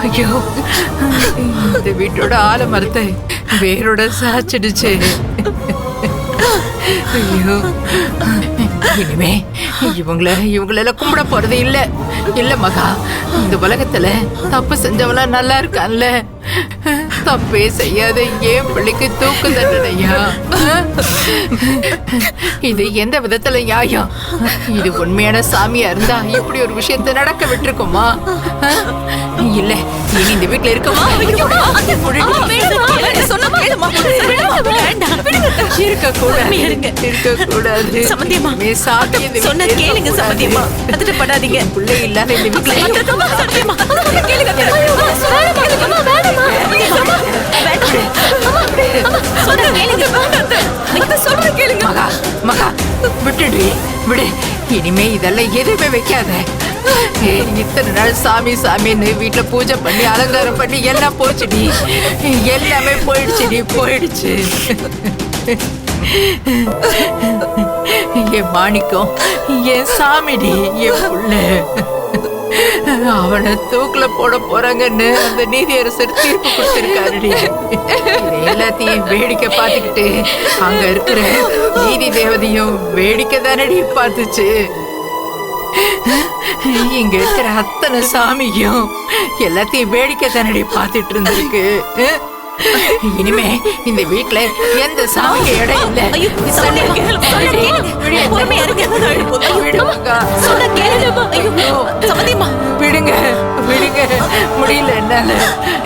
ஐயோ, இந்த வீட்டோட ஆலமரத்தை வேரோட சாச்சிடுச்சு. ஐயோ, இனிமே இவங்களெல்லாம் கும்பிட போறது இல்ல. இல்ல மகா, இந்த உலகத்துல தப்பு செஞ்சவளா நல்லா இருக்கான்ல, தப்பே செய்யாத ஏன் பிள்ளைக்கு தூக்கு தண்டனையா? இது எந்த விதத்துல நியாயம்? இது உண்மையான சாமியா இருந்தா இப்படி ஒரு விஷயத்தை நடக்க விட்டுருக்குமா? இல்ல, இனி இந்த வீட்டுல இருக்கமா? இருக்கக்கூடாது. சொன்ன கேளுங்க சமந்தியம்மா, அதிரப்படாதீங்க. பிள்ளை இல்லாத இந்த வீட்டுல மகா, விட்டுடு, விடு. இனிமே இதெல்லாம் எதுவுமே வைக்காத. இத்தனை நாள் சாமி சாமின்னு வீட்டுல பூஜை பண்ணி அலங்காரம் பண்ணி எல்லாம் போச்சுடி. எல்லாமே போயிடுச்சுடி, போயிடுச்சு. என் மாணிக்கம், என் சாமிடி, என் புள்ள. அவனை தூக்குல போட போறாங்கன்னு அந்த நீதியரசர் தீர்ப்பு கொடுத்திருக்காருடி. எல்லாத்தையும் வேடிக்கை பார்த்துக்கிட்டு அங்க இருக்கிற நீதி தேவதையும் வேடிக்கை தானடி பார்த்துச்சு. இங்க இருக்கிற அத்தனை சாமியும் எல்லாத்தையும் வேடிக்கை தானடி பார்த்துட்டு இருந்திருக்கு. இனிமே இந்த வீட்டுல எந்த சாமிக்கு இடம் இல்ல. விடுங்க, விடுங்க, முடியல என்னால.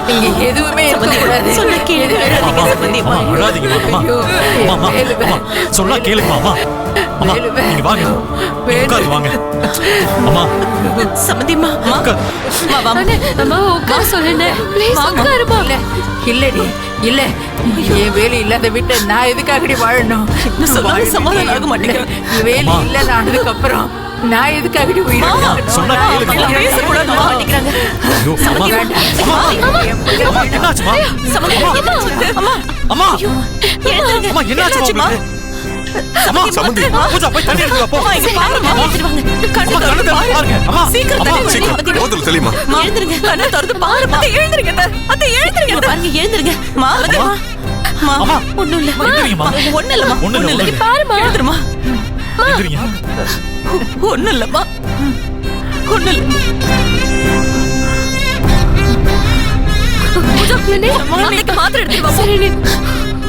நீங்க எதுவுமே இருக்கக்கூடாது. சொன்னா கேளுங்க. இல்லடி, இல்ல, என் வேலை இல்லாத வீட்டை நான் எதுக்காகடி வாழணும்? வேலை இல்ல ஆனதுக்கு அப்புறம் நான் எதுக்காகடி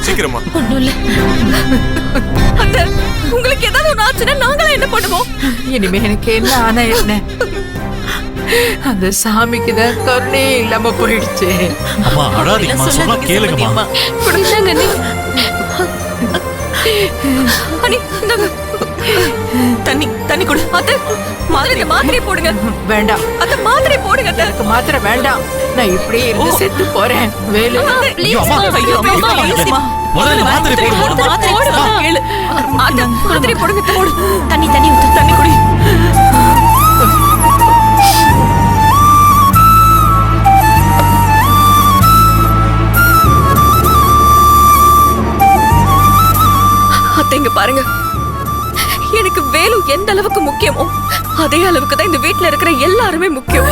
சீக்கிரமா. உங்களுக்கு ஏதாவது ஒண்ணு ஆச்சுன்னா நாங்களே என்ன பண்ணுவோம்? இனிமே எனக்கு என்ன ஆனா என்ன? அந்த சாமிக்கு தான் கருணே இல்லாம போயிடுச்சு. அம்மா அழாதீங்கம்மா, சொன்னா கேளுங்கம்மா. தண்ணி கொடு. அத்தை, மாத்திரை போடுங்க. வேண்டாம் அத்தை, மாத்திரை போடுங்க. எனக்கு மாத்திரை வேண்டாம். நான் இப்படியே இருந்து செத்து போறேன். வேலு, மாத்திரை போடுங்க. தண்ணி ஊத்து. தண்ணி குடி. அத்தை, இங்க பாருங்க. எனக்கு வேலு எந்த அளவுக்கு முக்கியமோ அதே அளவுக்கு தான் இந்த வீட்டுல இருக்கிற எல்லாருமே முக்கியம்.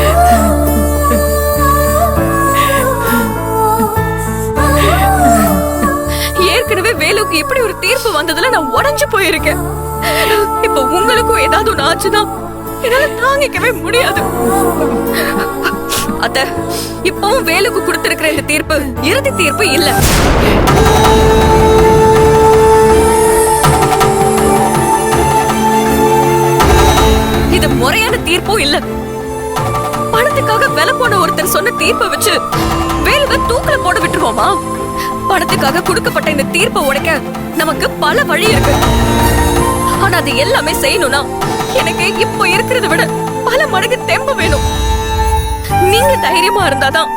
ஏற்கனவே வேலுக்கு இப்படி ஒரு தீர்ப்பு வந்ததுல நான் உடைஞ்சு போயிருக்கேன். இப்ப உங்களுக்கும் ஏதாவது ஒண்ணு ஆச்சுன்னா என்னால தாங்கிக்கவே முடியாது. அத்த, இப்பவும் வேலுக்கு கொடுத்திருக்கிற இந்த தீர்ப்பு இறுதி தீர்ப்பு இல்ல. இது முறையான தீர்ப்பும் இல்ல. பணத்துக்காக விலை போன ஒருத்தர் சொன்ன தீர்ப்பை வச்சு வேலுவை தூக்குல போட விட்டுருவோமா? பணத்துக்காக கொடுக்கப்பட்ட இந்த தீர்ப்பை உடைக்க நமக்கு பல வழி இருக்கு. ஆனா அது எல்லாமே செய்யணும்னா எனக்கு இப்போ இருக்கிறத விட பல மடங்கு தெம்பு வேணும். நீங்க தைரியமா இருந்தாதான்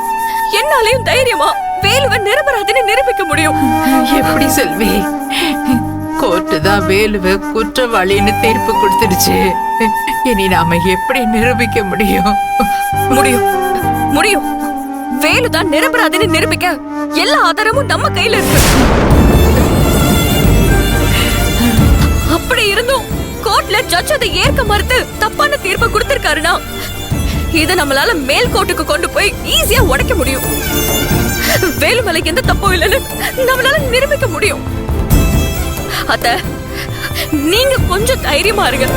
என்னாலையும் தைரியமா வேலுவை நிரபராதின்னு நிரூபிக்க முடியும். எப்படி செல்வி? கோர்ட்டு தான் வேலுவை குற்றவாளின்னு தீர்ப்பு கொடுத்துருச்சு. இனி நாம எப்படி நிரூபிக்க முடியும்? முடியும். வேலுதான் நிரபராதின்னு நிரூபிக்க எல்லா ஆதாரமும் நம்ம கையில இருக்கு. அப்படி இருந்தும் கோர்ட்ல ஜட்ஜ் அதை ஏற்க மறுத்து தப்பான தீர்ப்பை கொடுத்திருக்காருன்னா இத நம்மளால மேல்கோட்டுக்கு கொண்டு போய் ஈஸியா உடைக்க முடியும். வேலுமலை எந்த தப்பும் இல்லைன்னு நம்மளால நிரூபிக்க முடியும். அத்த, நீங்க கொஞ்சம் தைரியமா இருங்க.